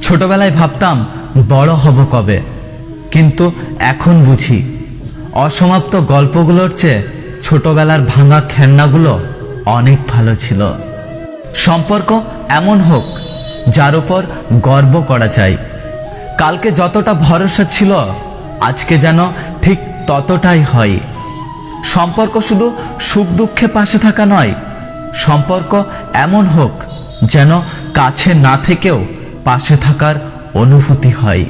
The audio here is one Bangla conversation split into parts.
ছোটবেলায় ভাবতাম বড় হব কবে, কিন্তু এখন বুঝি অসমাপ্ত গল্পগুলোর চেয়ে ছোটবেলার ভাঙা খেলনাগুলো অনেক ভালো ছিল। সম্পর্ক এমন হোক যার উপর গর্ব করা যায়। কালকে যতটা ভরসা ছিল আজকে যেন ঠিক ততটাই হয়। সম্পর্ক শুধু সুখ দুঃখে পাশে থাকা নয়, সম্পর্ক এমন হোক যেন কাছে না থেকেও পাশে থাকার অনুভূতি হয়।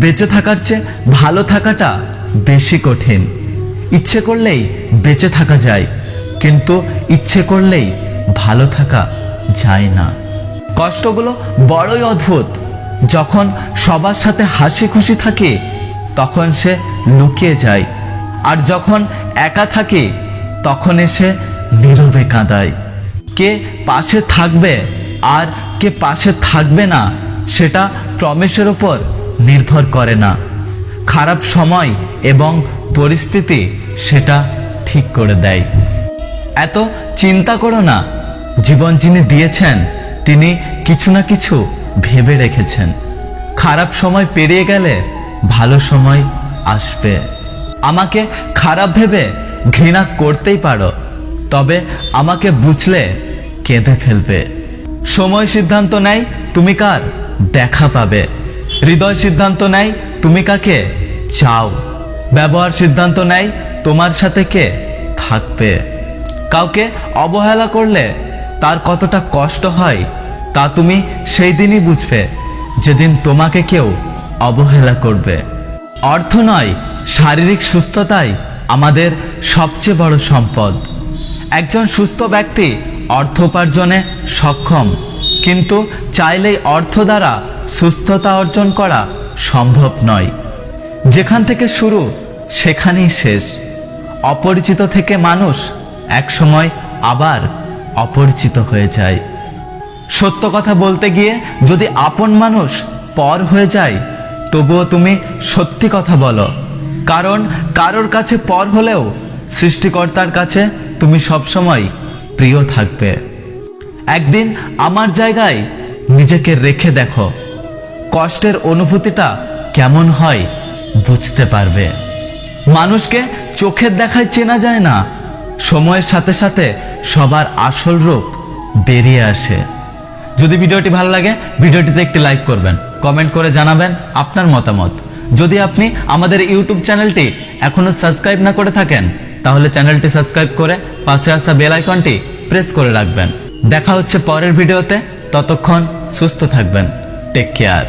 বেঁচে থাকার চেয়ে ভালো থাকাটা বেশি কঠিন। ইচ্ছে করলেই বেঁচে থাকা যায়, কিন্তু ইচ্ছে করলেই ভালো থাকা যায় না। কষ্টগুলো বড়ই অদ্ভুত। যখন সবার সাথে হাসি খুশি থাকে তখন সে লুকিয়ে যায়, আর যখন একা থাকে তখন এসে নীরবে কাঁদায়। কে পাশে থাকবে আর কে পাশে থাকবে না সেটা প্রমিসের উপর নির্ভর করে না। খারাপ সময় এবং পরিস্থিতি সেটা ঠিক করে দেয়। এত চিন্তা করো না, জীবন যিনি দিয়েছেন তিনি কিছু না কিছু ভেবে রেখেছেন। খারাপ সময় পেরিয়ে গেলে ভালো সময় আসবে। আমাকে খারাপ ভেবে ঘৃণা করতেই পারো, তবে আমাকে বুঝলে কেঁদে ফেলবে। সময় সিদ্ধান্ত নেয় তুমি কার দেখা পাবে, হৃদয় সিদ্ধান্ত নেয় তুমি কাকে চাও, ব্যবহার সিদ্ধান্ত নেয় তোমার সাথে কে থাকবে। কাউকে অবহেলা করলে তার কতটা কষ্ট হয় তা তুমি সেই দিনই বুঝবে যেদিন তোমাকে কেউ অবহেলা করবে। অর্থ নয়, শারীরিক সুস্থতাই আমাদের সবচেয়ে বড় সম্পদ। একজন সুস্থ ব্যক্তি অর্থ উপার্জনে সক্ষম, কিন্তু চাইলেই অর্থ দ্বারা সুস্থতা অর্জন করা সম্ভব নয়। যেখান থেকে শুরু সেখানেই শেষ। অপরিচিত থেকে মানুষ একসময় আবার অপরিচিত হয়ে যায়। সত্য কথা বলতে গিয়ে যদি আপন মানুষ পর হয়ে যায় তবুও তুমি সত্যি কথা বলো, কারণ কারোর কাছে পর হলেও সৃষ্টিকর্তার কাছে তুমি সবসময় প্রিয় থাকবে। একদিন আমার জায়গায় নিজেকে রেখে দেখো, কষ্টের অনুভূতিটা কেমন হয় বুঝতে পারবে। মানুষকে চোখের দেখায় চেনা যায় না, সময়ের সাথে সাথে সবার আসল রূপ বেরিয়ে আসে। যদি ভিডিওটি ভালো লাগে ভিডিওটিতে একটি লাইক করবেন, কমেন্ট করে জানাবেন আপনার মতামত। যদি আপনি আমাদের ইউটিউব চ্যানেলটি এখনো সাবস্ক্রাইব না করে থাকেন তাহলে চ্যানেলটি সাবস্ক্রাইব করে পাশে আসা বেল আইকনটি প্রেস করে রাখবেন। দেখা হচ্ছে পরের ভিডিওতে, ততক্ষণ সুস্থ থাকবেন। Take care.